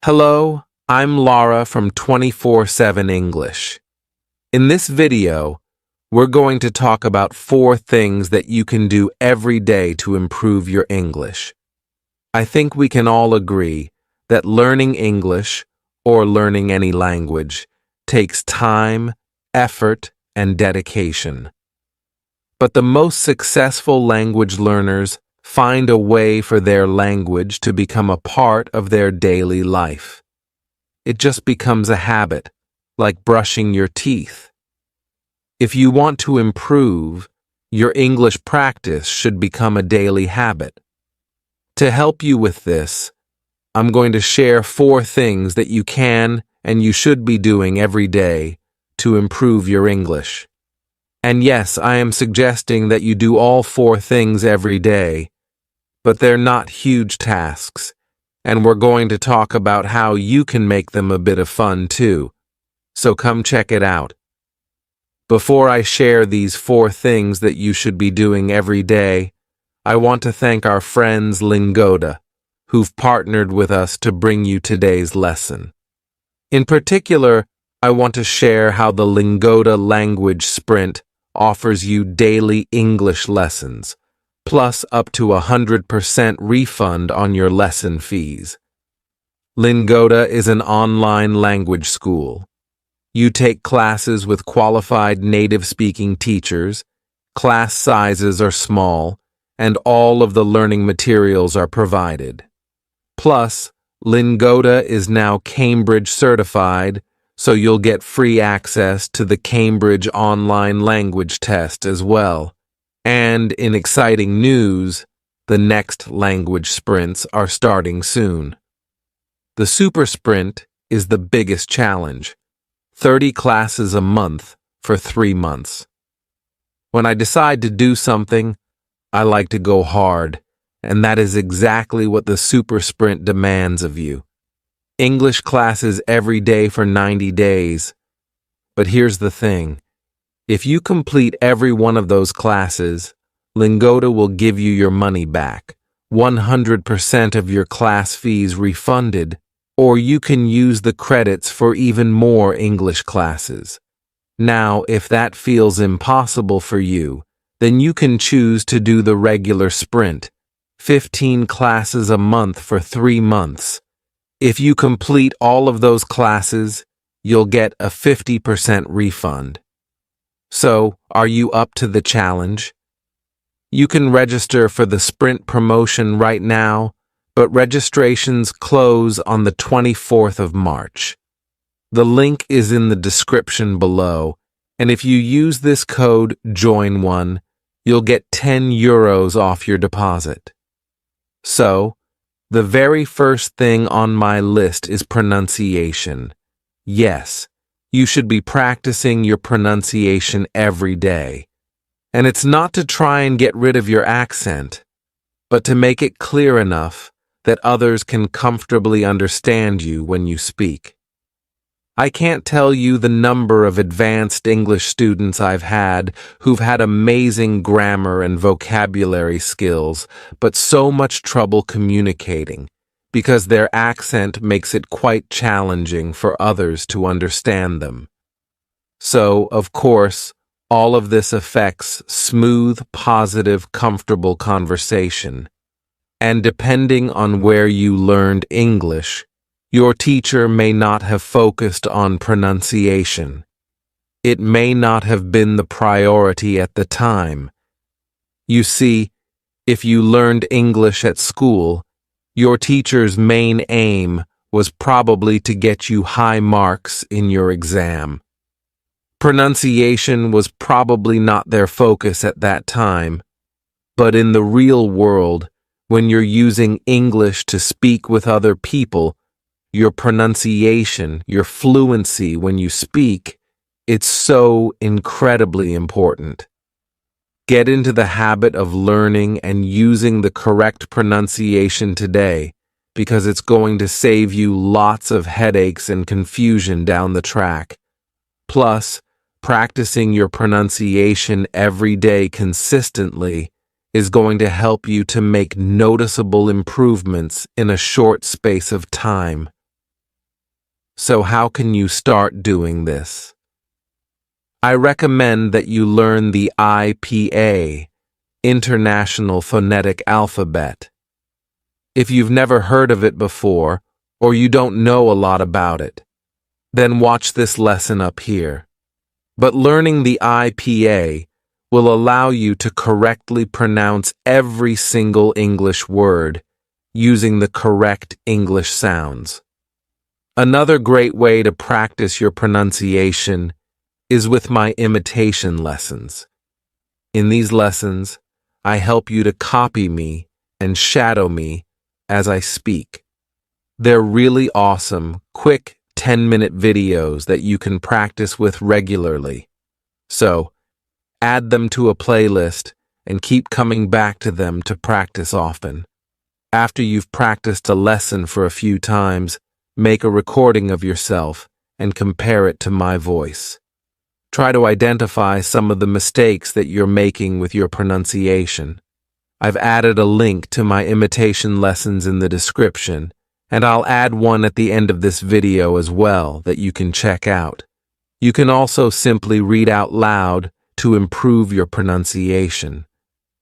Hello, I'm Laura from 24/7 English. In this video, we're going to talk about 4 things that you can do every day to improve your English. I think we can all agree that learning English, or learning any language, takes time, effort, and dedication. But the most successful language learners find a way for their language to become a part of their daily life. It just becomes a habit, like brushing your teeth. If you want to improve, your English practice should become a daily habit. To help you with this, I'm going to share 4 things that you can and you should be doing every day to improve your English. And yes, I am suggesting that you do all 4 things every day, but they're not huge tasks, and we're going to talk about how you can make them a bit of fun too. So come check it out. Before I share these 4 things that you should be doing every day, I want to thank our friends Lingoda, who've partnered with us to bring you today's lesson. In particular, I want to share how the Lingoda Language Sprint offers you daily English lessons, plus up to 100% refund on your lesson fees. Lingoda is an online language school. You take classes with qualified native-speaking teachers, class sizes are small, and all of the learning materials are provided. Plus, Lingoda is now Cambridge certified, so you'll get free access to the Cambridge Online Language Test as well. And in exciting news, the next language sprints are starting soon. The Super Sprint is the biggest challenge, 30 classes a month for 3 months. When I decide to do something, I like to go hard, and that is exactly what the Super Sprint demands of you. English classes every day for 90 days. But here's the thing. If you complete every one of those classes, Lingoda will give you your money back, 100% of your class fees refunded, or you can use the credits for even more English classes. Now, if that feels impossible for you, then you can choose to do the regular sprint, 15 classes a month for 3 months. If you complete all of those classes, you'll get a 50% refund. So, are you up to the challenge? You can register for the Sprint promotion right now, but registrations close on the 24th of March. The link is in the description below, and if you use this code JOIN1, you'll get €10 off your deposit. So, the very first thing on my list is pronunciation. Yes, you should be practicing your pronunciation every day. And it's not to try and get rid of your accent, but to make it clear enough that others can comfortably understand you when you speak. I can't tell you the number of advanced English students I've had who've had amazing grammar and vocabulary skills, but so much trouble communicating, because their accent makes it quite challenging for others to understand them. So, of course, all of this affects smooth, positive, comfortable conversation. And depending on where you learned English, your teacher may not have focused on pronunciation. It may not have been the priority at the time. You see, if you learned English at school, your teacher's main aim was probably to get you high marks in your exam. Pronunciation was probably not their focus at that time, but in the real world, when you're using English to speak with other people, your pronunciation, your fluency when you speak, it's so incredibly important. Get into the habit of learning and using the correct pronunciation today, because it's going to save you lots of headaches and confusion down the track. Plus, practicing your pronunciation every day consistently is going to help you to make noticeable improvements in a short space of time. So how can you start doing this? I recommend that you learn the IPA, International Phonetic Alphabet. If you've never heard of it before, or you don't know a lot about it, then watch this lesson up here. But learning the IPA will allow you to correctly pronounce every single English word using the correct English sounds. Another great way to practice your pronunciation is with my imitation lessons. In these lessons, I help you to copy me and shadow me as I speak. They're really awesome, quick 10-minute videos that you can practice with regularly. So, add them to a playlist and keep coming back to them to practice often. After you've practiced a lesson for a few times, make a recording of yourself and compare it to my voice. Try to identify some of the mistakes that you're making with your pronunciation. I've added a link to my imitation lessons in the description, and I'll add one at the end of this video as well that you can check out. You can also simply read out loud to improve your pronunciation.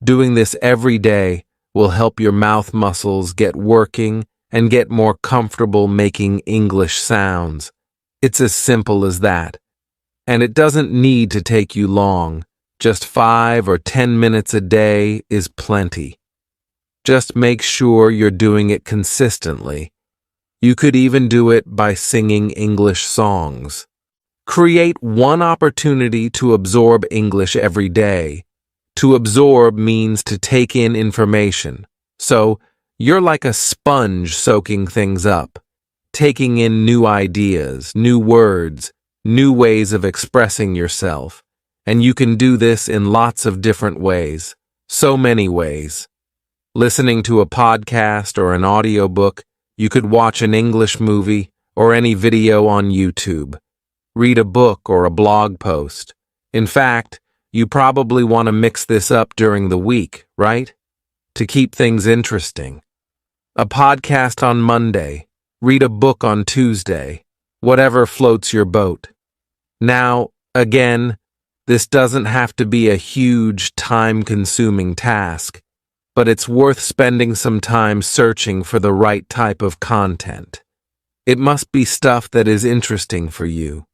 Doing this every day will help your mouth muscles get working and get more comfortable making English sounds. It's as simple as that. And it doesn't need to take you long. Just 5 or 10 minutes a day is plenty. Just make sure you're doing it consistently. You could even do it by singing English songs. Create one opportunity to absorb English every day. To absorb means to take in information. So, you're like a sponge soaking things up, taking in new ideas, new words, new ways of expressing yourself. And you can do this in lots of different ways, so many ways. Listening to a podcast or an audiobook, you could watch an English movie or any video on YouTube. Read a book or a blog post. In fact, you probably want to mix this up during the week, right? To keep things interesting. A podcast on Monday, read a book on Tuesday, whatever floats your boat. Now, again, this doesn't have to be a huge, time-consuming task, but it's worth spending some time searching for the right type of content. It must be stuff that is interesting for you.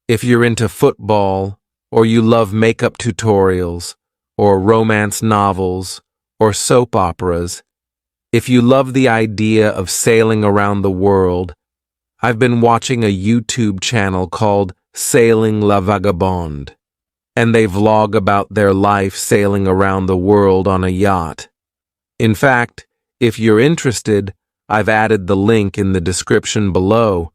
If you're into football, or you love makeup tutorials, or romance novels, or soap operas, if you love the idea of sailing around the world, I've been watching a YouTube channel called Sailing La Vagabonde, and they vlog about their life sailing around the world on a yacht. In fact, if you're interested, I've added the link in the description below.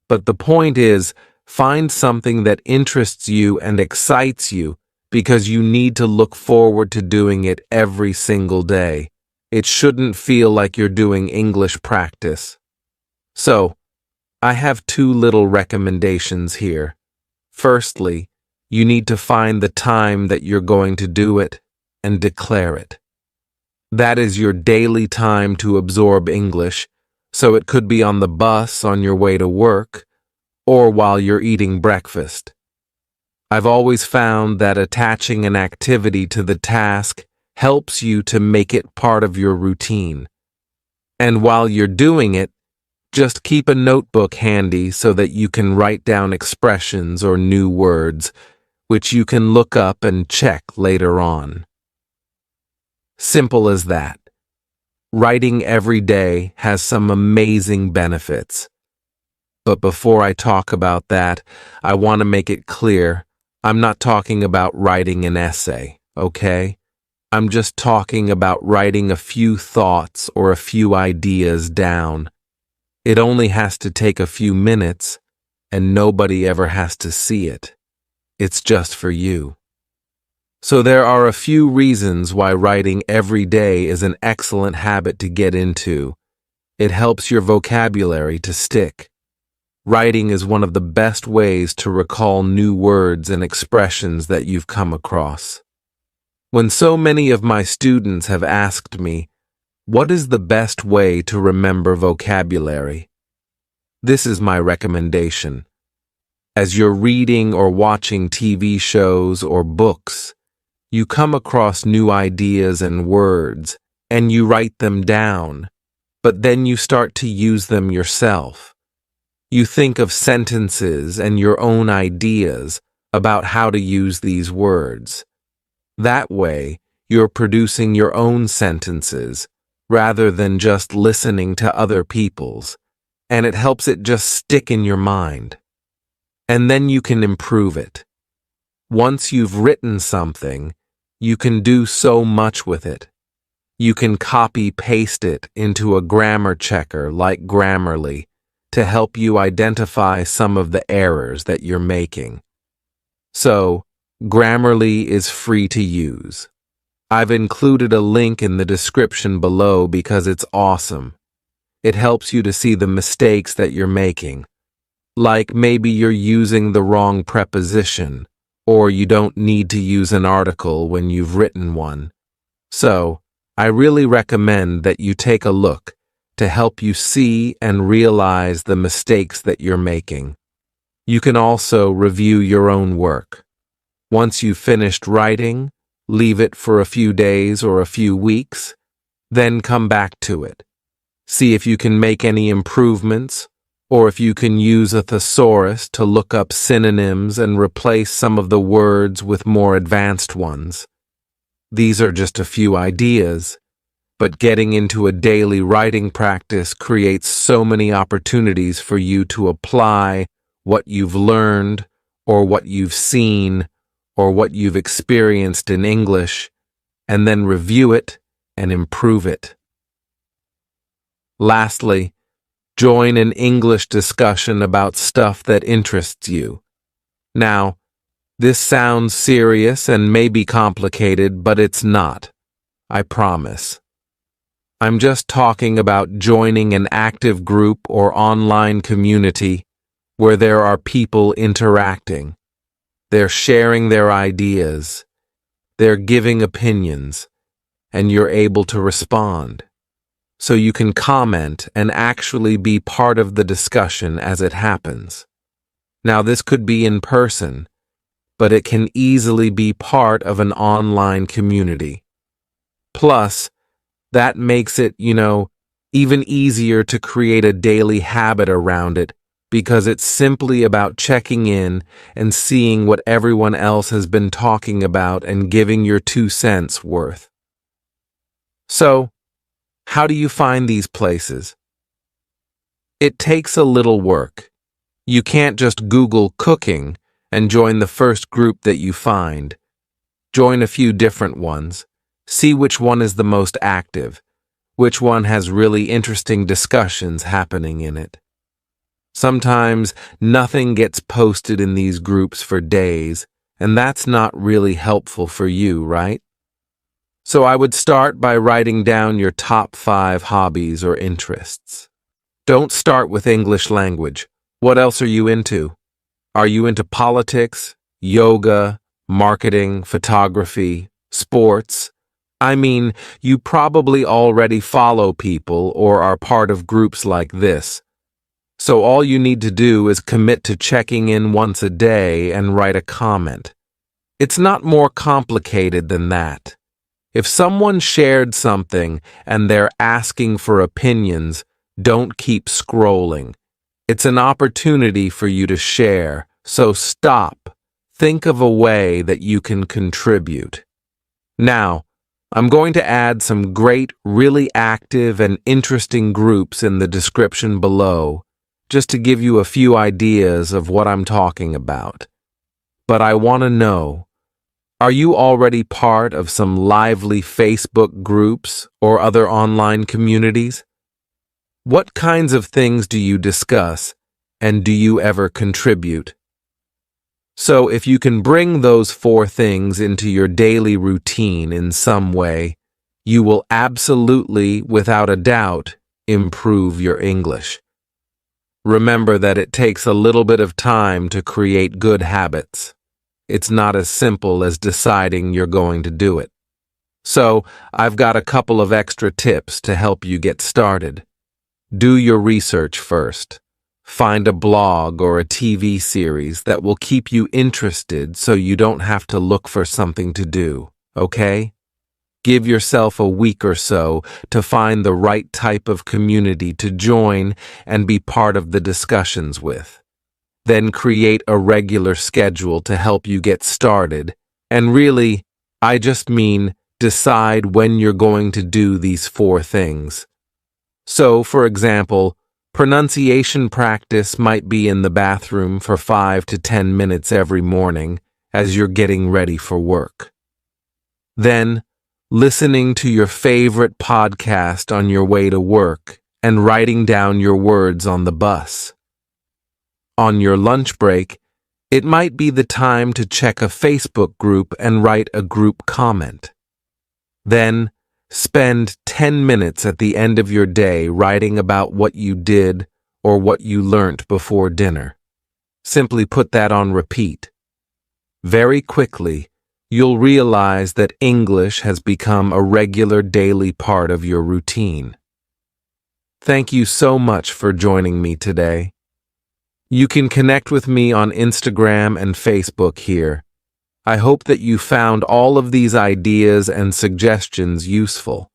But the point is, find something that interests you and excites you because you need to look forward to doing it every single day. It shouldn't feel like you're doing English practice. So, I have 2 little recommendations here. Firstly, you need to find the time that you're going to do it and declare it. That is your daily time to absorb English, so it could be on the bus on your way to work, or while you're eating breakfast. I've always found that attaching an activity to the task helps you to make it part of your routine. And while you're doing it, just keep a notebook handy so that you can write down expressions or new words, which you can look up and check later on. Simple as that. Writing every day has some amazing benefits. But before I talk about that, I want to make it clear, I'm not talking about writing an essay, okay? I'm just talking about writing a few thoughts or a few ideas down. It only has to take a few minutes, and nobody ever has to see it. It's just for you. So there are a few reasons why writing every day is an excellent habit to get into. It helps your vocabulary to stick. Writing is one of the best ways to recall new words and expressions that you've come across. When so many of my students have asked me, what is the best way to remember vocabulary? This is my recommendation. As you're reading or watching TV shows or books, you come across new ideas and words, and you write them down, but then you start to use them yourself. You think of sentences and your own ideas about how to use these words. That way, you're producing your own sentences rather than just listening to other people's, and it helps it just stick in your mind. And then you can improve it. Once you've written something, you can do so much with it. You can copy-paste it into a grammar checker like Grammarly to help you identify some of the errors that you're making. So, Grammarly is free to use. I've included a link in the description below because it's awesome. It helps you to see the mistakes that you're making. Like maybe you're using the wrong preposition, or you don't need to use an article when you've written one. So, I really recommend that you take a look to help you see and realize the mistakes that you're making. You can also review your own work. Once you've finished writing, leave it for a few days or a few weeks, then come back to it. See if you can make any improvements, or if you can use a thesaurus to look up synonyms and replace some of the words with more advanced ones. These are just a few ideas, but getting into a daily writing practice creates so many opportunities for you to apply what you've learned, or what you've seen, or what you've experienced in English, and then review it and improve it. Lastly, join an English discussion about stuff that interests you. Now, this sounds serious and may be complicated, but it's not. I promise. I'm just talking about joining an active group or online community where there are people interacting. They're sharing their ideas. They're giving opinions, and you're able to respond. So you can comment and actually be part of the discussion as it happens. Now, this could be in person, but it can easily be part of an online community. Plus, that makes it, even easier to create a daily habit around it because it's simply about checking in and seeing what everyone else has been talking about and giving your 2 cents worth. So, how do you find these places? It takes a little work. You can't just Google cooking and join the first group that you find. Join a few different ones. See which one is the most active, which one has really interesting discussions happening in it. Sometimes nothing gets posted in these groups for days, and that's not really helpful for you, right? So I would start by writing down your top 5 hobbies or interests. Don't start with English language. What else are you into? Are you into politics, yoga, marketing, photography, sports? I mean, you probably already follow people or are part of groups like this. So all you need to do is commit to checking in once a day and write a comment. It's not more complicated than that. If someone shared something and they're asking for opinions, don't keep scrolling. It's an opportunity for you to share, so stop. Think of a way that you can contribute. Now, I'm going to add some great, really active and interesting groups in the description below, just to give you a few ideas of what I'm talking about. But I want to know, are you already part of some lively Facebook groups or other online communities? What kinds of things do you discuss, and do you ever contribute? So if you can bring those 4 things into your daily routine in some way, you will absolutely, without a doubt, improve your English. Remember that it takes a little bit of time to create good habits. It's not as simple as deciding you're going to do it. So, I've got a couple of extra tips to help you get started. Do your research first. Find a blog or a TV series that will keep you interested so you don't have to look for something to do, okay? Give yourself a week or so to find the right type of community to join and be part of the discussions with. Then create a regular schedule to help you get started. And really, I just mean decide when you're going to do these 4 things. So, for example, pronunciation practice might be in the bathroom for 5 to 10 minutes every morning as you're getting ready for work. Then, listening to your favorite podcast on your way to work and writing down your words on the bus. On your lunch break, it might be the time to check a Facebook group and write a group comment. Then, spend 10 minutes at the end of your day writing about what you did or what you learnt before dinner. Simply put that on repeat. Very quickly, you'll realize that English has become a regular daily part of your routine. Thank you so much for joining me today. You can connect with me on Instagram and Facebook here. I hope that you found all of these ideas and suggestions useful.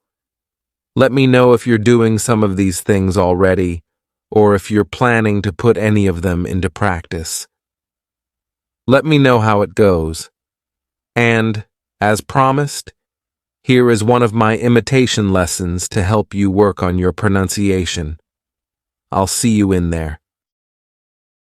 Let me know if you're doing some of these things already, or if you're planning to put any of them into practice. Let me know how it goes. And, as promised, here is one of my imitation lessons to help you work on your pronunciation. I'll see you in there.